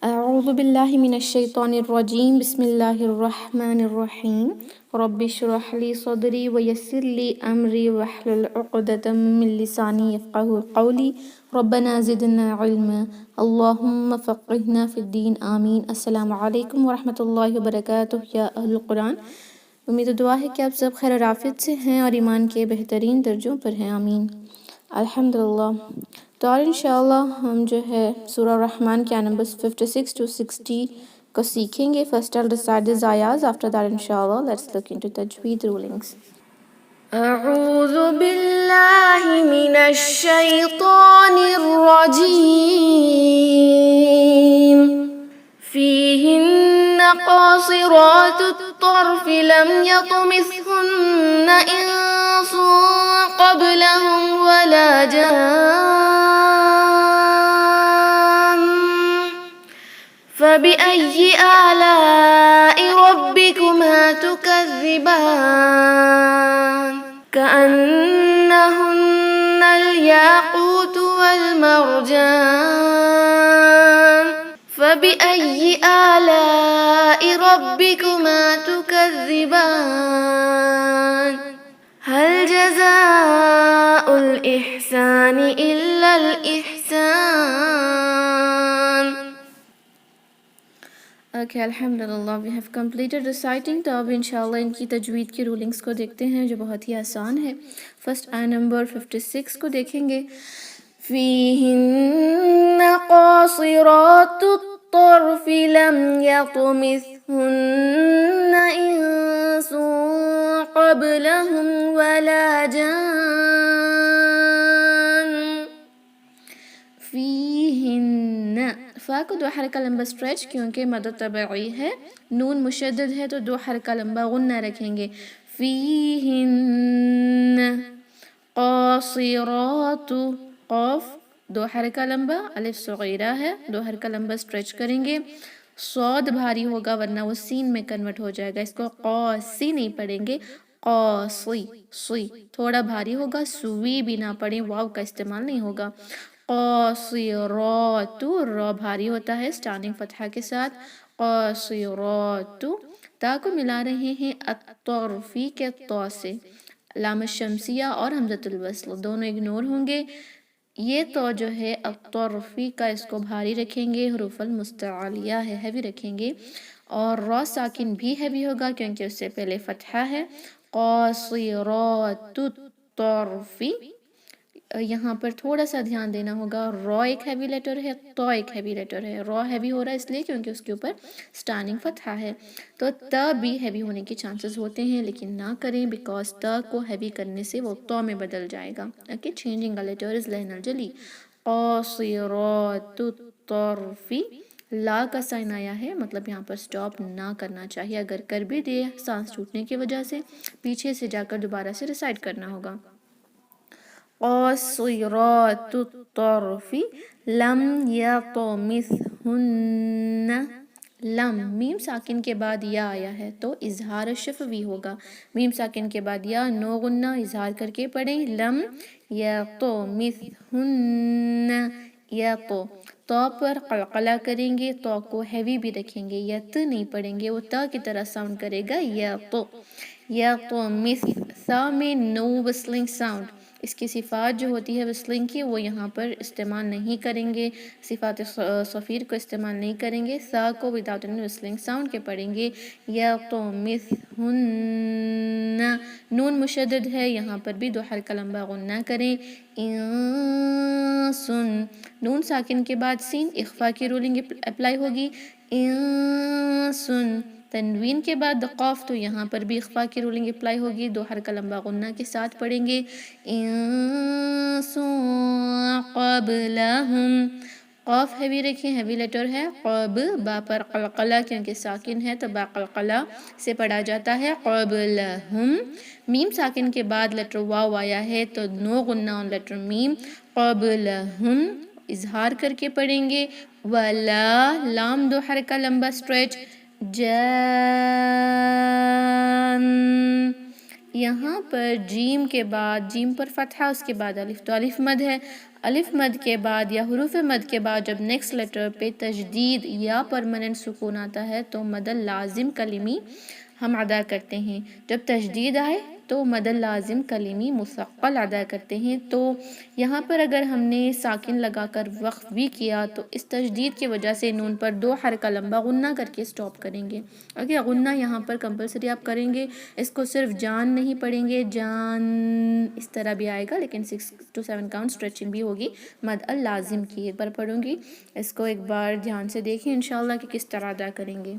اعوذ باللہ من الشیطان الرجیم بسم اللہ الرحمن الرحیم رب اشرح لی صدری ویسر لی امری واحلل عقدۃ من لسانی یفقہوا قولی ربنا زدنا علما اللہم فقہنا فی الدین آمین۔ السلام علیکم ورحمۃ اللہ وبرکاتہ یا اہل القرآن، امید و دعا ہے کہ آپ سب خیر و عافیت سے ہیں اور ایمان کے بہترین درجوں پر ہیں، آمین۔ الحمدللہ۔ تو اور انشاءاللہ ہم جو ہے سورہ الرحمن کے نمبر 56 to 60 کو سیکھیں گے۔ First I'll recite these ayahs. After that inshallah let's look into tajweed rulings. أعوذ بالله من الشيطان الرجيم فيهن قاصرات الطرف لم يطمثهن إنس قبلهم ولا جان فبأي آلاء ربكما تكذبان كأنهن الياقوت والمرجان فبأي آلاء ربكما تكذبان هل جزاء الإحسان إلا الإحسان۔ Okay, alhamdulillah we have completed reciting. تو اب انشاءاللہ ان کی تجوید کی رولنگز کو دیکھتے ہیں جو بہت ہی آسان ہے۔ فرسٹ آیہ نمبر 56 کو دیکھیں گے۔ فيهن قاصرات الطرف لم يطمثهن إنس قبلهم ولا جان فیہن، فا کو دو حرکہ لمبا اسٹریچ کیونکہ مد طبعی ہے، نون مشدد ہے تو دو حرکہ لمبا غنہ رکھیں گے۔ فیہن قاصرات، قاف دو حرکہ لمبا، الف صغیرہ ہے، دو حرکہ لمبا اسٹریچ کریں گے۔ صاد بھاری ہوگا ورنہ وہ سین میں کنورٹ ہو جائے گا، اس کو قاسی نہیں پڑھیں گے، قاسی، سی تھوڑا بھاری ہوگا، سوی بھی نہ پڑھیں، واو کا استعمال نہیں ہوگا۔ قاصرات، را بھاری ہوتا ہے سٹارٹنگ فتحہ کے ساتھ، قاصرات، تا کو ملا رہے ہیں الطرفی کے تو سے، لام الشمسیہ اور حمزۃ الوصل دونوں اگنور ہوں گے۔ یہ تو جو ہے الطرفی کا اس کو بھاری رکھیں گے، حروف المستعلیہ ہے، ہیوی رکھیں گے، اور را ساکن بھی ہیوی ہوگا کیونکہ اس سے پہلے فتحہ ہے۔ قاصرات الطرفی، یہاں پر تھوڑا سا دھیان دینا ہوگا، را ایک ہیوی لیٹر ہے، تو ایک ہیوی لیٹر ہے، را ہیوی ہو رہا ہے اس لیے کیونکہ اس کے اوپر سٹارٹنگ فتحہ ہے، تو تا بھی ہیوی ہونے کے چانسز ہوتے ہیں لیکن نہ کریں بیکاز تا کو ہیوی کرنے سے وہ تو میں بدل جائے گا۔ Okay, changing a letter is لین الجلی۔ قاصرات الطرفی، لا کا سائن آیا ہے، مطلب یہاں پر سٹاپ نہ کرنا چاہیے، اگر کر بھی دے سانس ٹوٹنے کی وجہ سے پیچھے سے جا کر دوبارہ سے ریسائٹ کرنا ہوگا۔ قاصرات الطرف لم يطمثهن، لم میم ساکن کے بعد یا آیا ہے تو اظہار شفوی ہوگا، میم ساکن کے بعد یا نو غنہ اظہار کر کے پڑھیں، لم يطمثهن، یا تو پر قلقلہ کریں گے، تو کو ہیوی بھی رکھیں گے، یت نہیں پڑھیں گے، وہ تا کی طرح ساؤنڈ کرے گا، یا تو مس، سا میں نو وسلنگ ساؤنڈ، اس کی صفات جو ہوتی ہے وسلنگ کی وہ یہاں پر استعمال نہیں کریں گے، صفات صفیر کو استعمال نہیں کریں گے، سا کو وداؤٹ این وسلنگ ساؤنڈ کے پڑھیں گے۔ یا تو مثہن، نون مشدد ہے، یہاں پر بھی دو حرکہ لمبا غنہ کریں۔ انسن، نون ساکن کے بعد سین، اخفا کی رولنگ اپلائی ہوگی، انسن، تنوین کے بعد قاف تو یہاں پر بھی اخفا کی رولنگ اپلائی ہوگی، دو حرکہ لمبا غنہ کے ساتھ پڑھیں گے۔ انس قبلہم، قاف ہیوی رکھیں، ہیوی لیٹر ہے، قب، با پر قلقلہ کیونکہ ساکن ہے تو با قلقلہ سے پڑھا جاتا ہے، قبلہم، میم ساکن کے بعد لیٹر واو آیا ہے تو نو غنہ آن لیٹر میم، قبلہم اظہار کر کے پڑھیں گے، ولا، لام دو حرکہ لمبا سٹریچ، جان، یہاں پر جیم کے بعد، جیم پر فتحہ، اس کے بعد الف، تو الف مد ہے، الف مد کے بعد یا حروف مد کے بعد جب نیکسٹ لیٹر پہ تجدید یا پرماننٹ سکون آتا ہے تو مد لازم کلمی ہم ادا کرتے ہیں. جب تجدید آئے تو مد لازم کلمی مثقل ادا کرتے ہیں. تو یہاں پر اگر ہم نے ساکن لگا کر وقف بھی کیا تو اس تجدید کی وجہ سے نون پر 2 حرکہ لمبا غنہ کر کے سٹاپ کریں گے. اوکے غنہ یہاں پر کمپلسری آپ کریں گے. اس کو صرف جان نہیں پڑھیں گے، جان اس طرح بھی آئے گا لیکن 6 to 7 کاؤنٹ اسٹریچنگ بھی ہوگی. مد لازم کی ایک بار پڑھوں گی، اس کو ایک بار دھیان سے دیکھیں انشاءاللہ کہ کس طرح ادا کریں گے.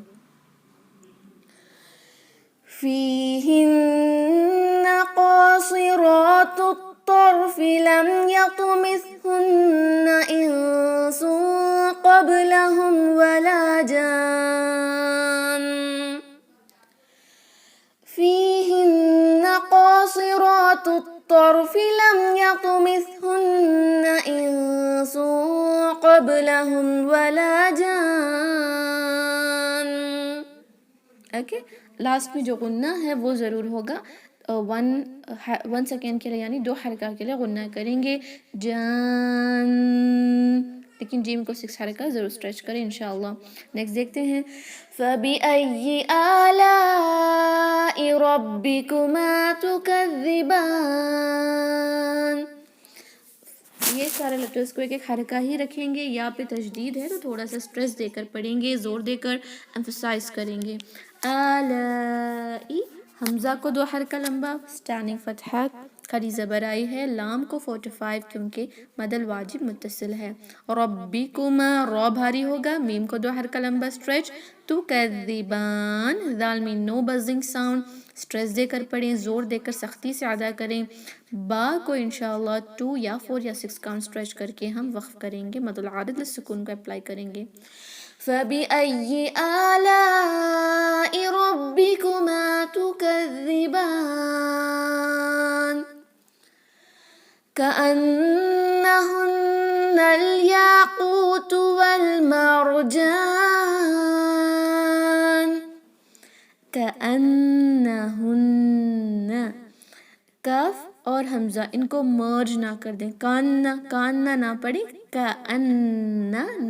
فيهن قاصرات الطرف لم يطمثهن إنس قبلهم ولا جان. فيهن قاصرات الطرف لم يطمثهن إنس قبلهم ولا جان. اوکے لاسٹ میں جو غنہ ہے وہ ضرور ہوگا 1 سیکنڈ کے لیے، یعنی 2 حرکہ کے لیے غنہ کریں گے جان، لیکن جیم کو 6 حرکہ ضرور اسٹریچ کریں انشاءاللہ. نیکسٹ دیکھتے ہیں فبأي آلاء ربكما تكذبان. یہ سارے لیٹرز کو ایک ایک حرکہ ہی رکھیں گے. یا پہ تجدید ہے تو تھوڑا سا اسٹریس دے کر پڑھیں گے، زور دے کر ایمفسائز کریں گے. آلائی حمزہ کو 2 حرکہ لمبا، اسٹینڈنگ فتحہ کھڑی زبر آئی ہے، لام کو 45 کیونکہ مد الواجب متصل ہے. ربکما رو بھاری ہوگا، میم کو 2 حرکہ لمبا اسٹریچ. تکذبان دال میں نو بزنگ ساؤنڈ، اسٹریس دے کر پڑھیں، زور دے کر سختی سے ادا کریں. با کو انشاءاللہ 2 یا 4 یا 6 کاؤنٹ اسٹریچ کر کے ہم وقف کریں گے، مد العارض للسکون کو اپلائی کریں گے. فبأي آلاء ربكما تكذبان. كأنهن الياقوت والمرجان. كأنهن کاف اور حمزہ ان کو مرج نہ کر دیں، کاننا نہ پڑھیں. کأن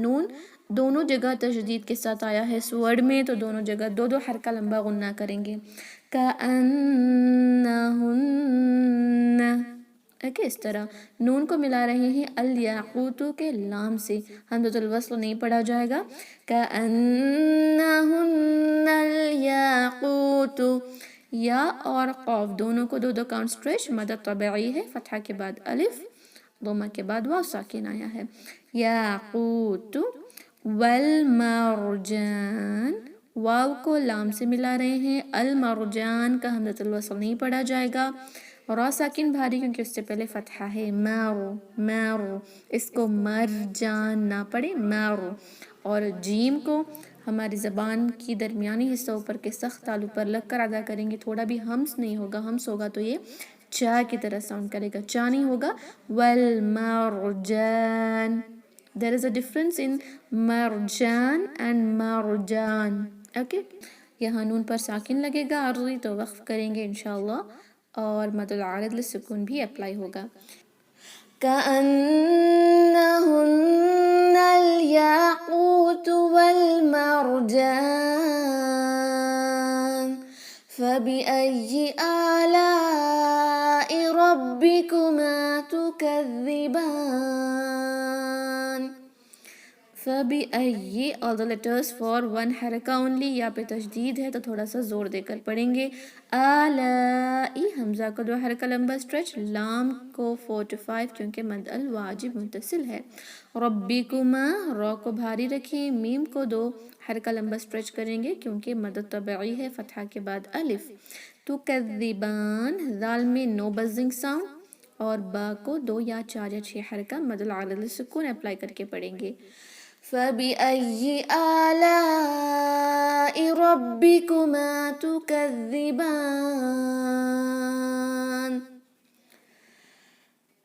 نون دونوں جگہ تجدید کے ساتھ آیا ہے سورڈ میں، تو دونوں جگہ 2 حرکہ لمبا غنہ کریں گے. کأنہن اوکے اس طرح نون کو ملا رہے ہیں الیاقوت کے لام سے، حمزۃ الوصل نہیں پڑھا جائے گا. کأنہن الیاقوت. یا اور قاف دونوں کو 2 کاؤنٹ اسٹریچ، مد طبعی ہے، فتحہ کے بعد الف، ضمہ کے بعد واو ساکن آیا ہے. یاقوت والمرجان واو کو لام سے ملا رہے ہیں، المرجان کا حمزۃ الوصل نہیں پڑھا جائے گا. را ساکن بھاری کیونکہ اس سے پہلے فتحہ ہے. مارو اس کو مرجان نہ پڑھے مارو. اور جیم کو ہماری زبان کی درمیانی حصہ اوپر کے سخت تالو پر لگ کر ادا کریں گے. تھوڑا بھی ہمس نہیں ہوگا، ہمس ہوگا تو یہ چا کی طرح ساؤنڈ کرے گا، چا نہیں ہوگا. والمرجان there is a difference in مرجان and مرجان. اوکے یہاں نون پر ساکن لگے گا عرضی تو وقف کریں گے انشاءاللہ، اور مد العارض للسکون بھی اپلائی ہوگا. كأنهن الياقوت والمرجان. فبأي آلاء ربكما تكذبان. فبأي all the letters for 1 حرکہ only. یا پہ تجدید ہے تو تھوڑا سا زور دے کر پڑھیں گے. آلائی حمزہ کو 2 حرکہ لمبا اسٹریچ، لام کو 4 to 5 کیونکہ مد الواجب متصل ہے. ربکما رو کو بھاری رکھیں، میم کو 2 حرکہ لمبا اسٹریچ کریں گے کیونکہ مد طبعی ہے، فتحہ کے بعد الف. تکذبان دال میں نو بزنگ ساؤنڈ، اور با کو 2 یا 4 یا 6 حرکہ مد العارض للسکون اپلائی کر کے پڑھیں گے. فبأي آلاء ربكما تكذبان.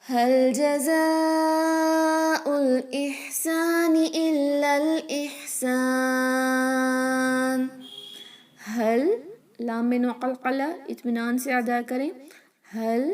هل جزاء الإحسان إلا الإحسان. حل لام میں نو قلقلہ اطمینان سے ادا کریں. حل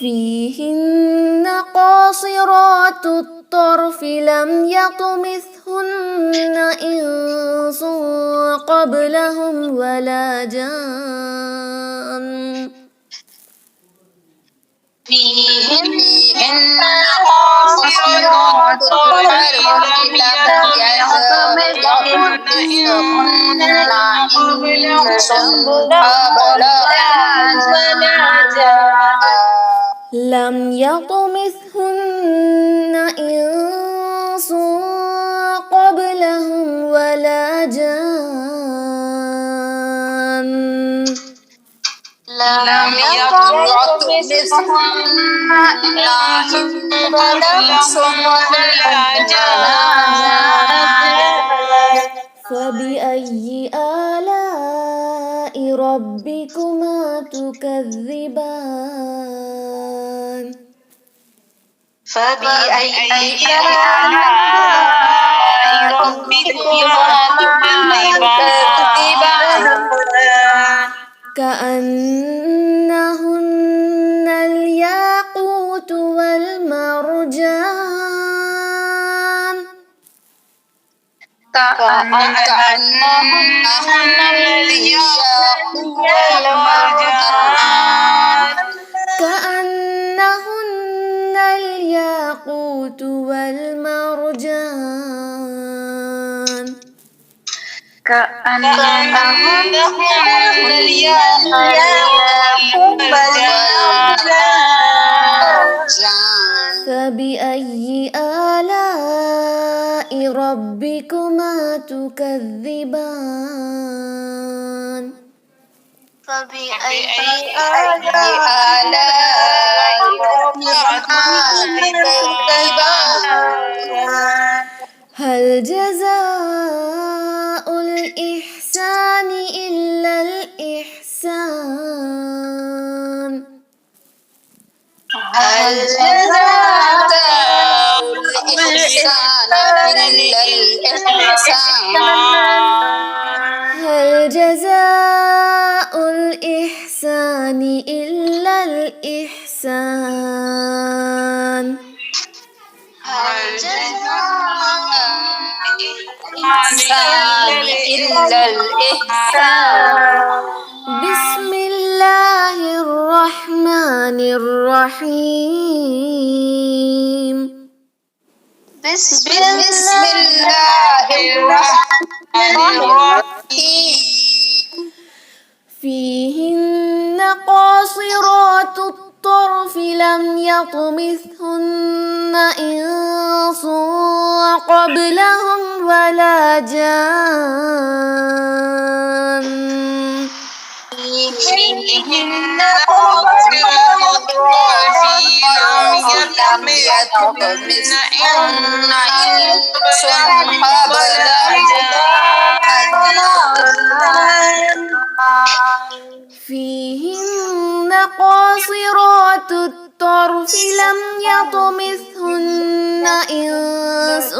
فيهن قاصرات الطرف لم يطمثهن إنس قبلهم ولا جان. فيهن قاصرات الطرف لم يطمثهن إنس قبلهم ولا جان. لم يطمثهن إنس قبلهم ولا جان. لم يطمثهن إنس قبلهم ولا جان. فبأي آلاء ربكما تكذبان. فبأي آلاء ربكما تكذبان. كأنهن الياقوت والمرجان. كأنهن الياقوت والمرجان. كأنهن الياقوت والمرجان. كأنهن الياقوت والمرجان. فبأي آلاء ربكما تكذبان. فبأي آلاء ربكما تكذبان. هل جزاء الإحسان إلا الإحسان. هل جزاء الإحسان إلا الإحسان. هل جزاء الإحسان إلا الإحسان هل جزاء الإحسان إلا الإحسان بسم الله الرحمن الرحيم بسم الله الرحمن الرحيم فيهن قاصرات الطرف لم يطمثهن إنس قبلهم ولا جان فيهن قاصرات الطرف لم يطمثهن إنس قبلهم فيهن قاصرات الطرف لم يطمثهن إنس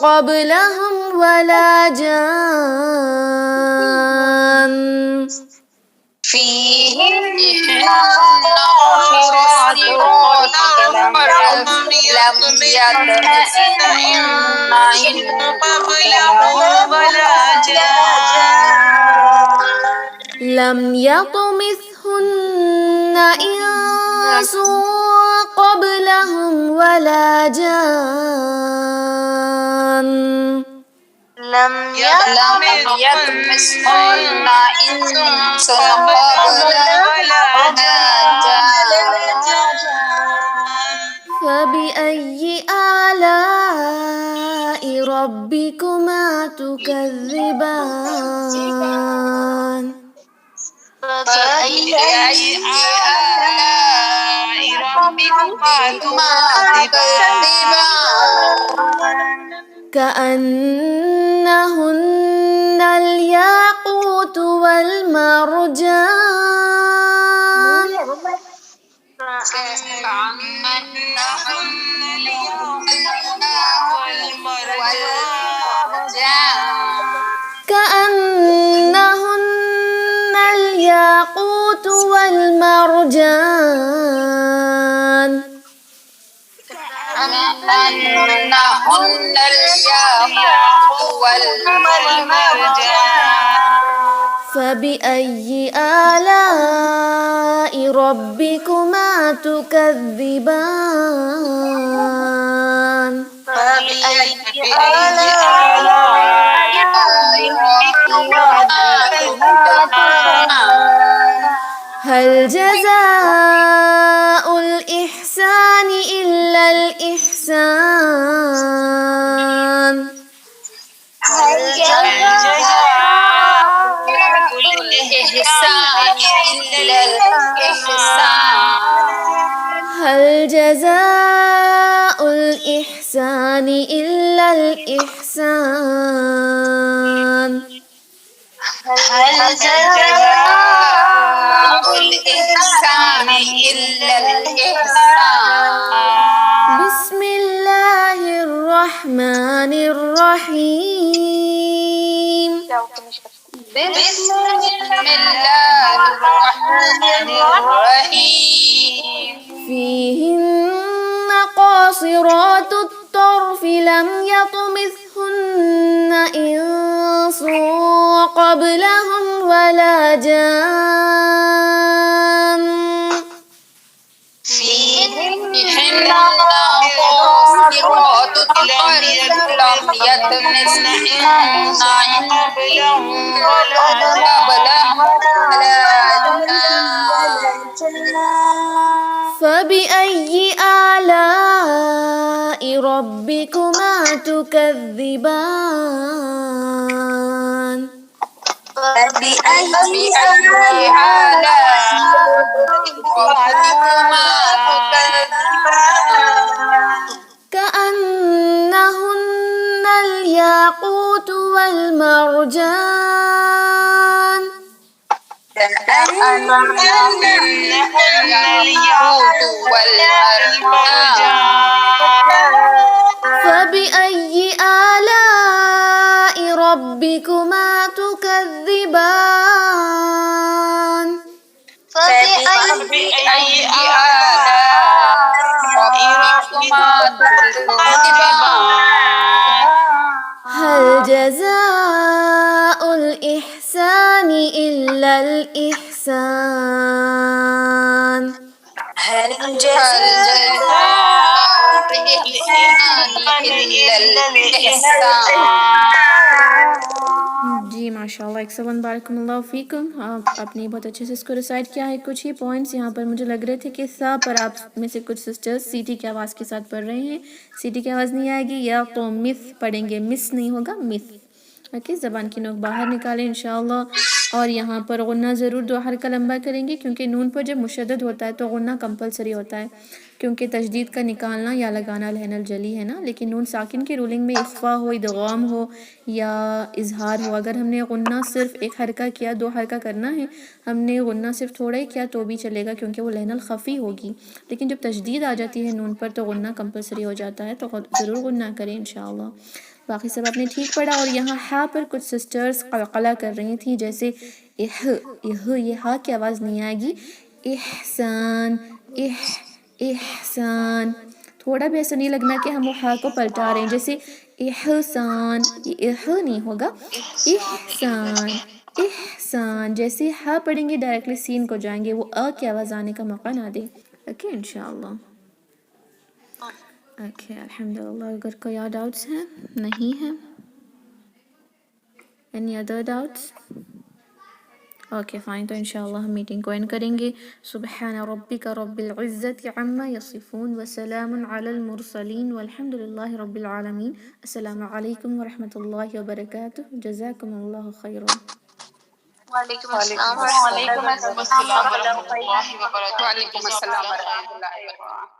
قبلهم ولا جان فيهن قاصرات الطرف لم يطمثهن إنس قبلهم ولا جان لم يطمثهن إنس قبلهم ولا جان لم يطمثهن إنس قبلهم ولا جان فبأي آلاء ربكما تكذبان فبأي آلاء ربكما تكذبان كأنهن الياقوت والمرجان كأنهن الياقوت والمرجان كأنهن الياقوت والمرجان فبأي آلاء ربكما تكذبان فبأي آلاء ربكما تكذبان هل جزاء الإحسان إلا الإحسان هل جزاء الإحسان إلا الإحسان هل جزاء الإحسان إلا الإحسان هل جزاء الإحسان إلا الإحسان بسم الله الرحمن الرحيم بسم الله الرحمن الرحيم فيهن قاصرات الطرف لم يطمثهن إنس قبلهم ولا جان فيهن قاصرات الطرف لم يطمثهن قبلهم ولا جان فبأي آلاء ربكما تكذبان فبأي آلاء ربكما تكذبان كأنهن الياقوت والمرجان كأنهن الياقوت والمرجان فبأي آلاء ربكما تكذبان إلا الإحسان هل هل جزاء جزاء الإحسان إلا الإحسان. جی ماشاء اللہ، ایکسلنٹ، بارک اللہ فیکم. آپ نے بہت اچھے سے اس کو ریسائٹ کیا ہے. کچھ ہی پوائنٹس یہاں پر مجھے لگ رہے تھے کہ سا پر آپ میں سے کچھ سسٹرز سیٹی کی آواز کے ساتھ پڑھ رہے ہیں. سیٹی کی آواز نہیں آئے گی، یا تو مس پڑھیں گے، مس نہیں ہوگا، مس. اوکے، زبان کی نوک باہر نکالیں انشاءاللہ. اور یہاں پر غنہ ضرور دو حرکہ لمبا کریں گے، کیونکہ نون پر جب مشدد ہوتا ہے تو غنہ کمپلسری ہوتا ہے، کیونکہ تشدید کا نکالنا یا لگانا لہن الجلی ہے نا. لیکن نون ساکن کی رولنگ میں اخفا ہو، ادغام ہو یا اظہار ہو، اگر ہم نے غنہ صرف ایک حرکہ کیا، دو حرکہ کرنا ہے، ہم نے غنہ صرف تھوڑا ہی کیا تو بھی چلے گا، کیونکہ وہ لہن الخفی ہوگی. لیکن جب تشدید آ جاتی ہے نون پر تو غنہ کمپلسری ہو جاتا ہے، تو ضرور غنہ کریں انشاءاللہ. باقی سب آپ نے ٹھیک پڑھا. اور یہاں ہا پر کچھ سسٹرز قلقلہ کر رہی تھیں، جیسے یہ ہا کی آواز نہیں آئے گی. احسان، احسان. تھوڑا بھی ایسا نہیں لگنا کہ ہم وہ ہا کو پلٹا رہے ہیں، جیسے احسان، یہ نہیں ہوگا، احسان، احسان. جیسے ہا پڑھیں گے ڈائریکٹلی سین کو جائیں گے، وہ کی آواز آنے کا موقع نہ دیں. اوکے انشاءاللہ. اوکے الحمدللہ. اگر کوئی اور ڈاؤٹس ہیں؟ نہیں ہیں؟ Any other doubts? Okay fine. تو انشاءاللہ ہم میٹنگ کو اینڈ کریں گے. سبحان ربک رب العزت عما یصفون وسلام علی المرسلین والحمد للہ رب العالمین. السلام علیکم ورحمۃ اللہ وبرکاتہ. جزاکم اللہ خیرا. وعلیکم وعلیکم السلام ورحمۃ اللہ السلام وبرکاتہ. ورحمۃ اللہ وبرکاتہ. وعلیکم السلام ورحمۃ اللہ وبرکاتہ.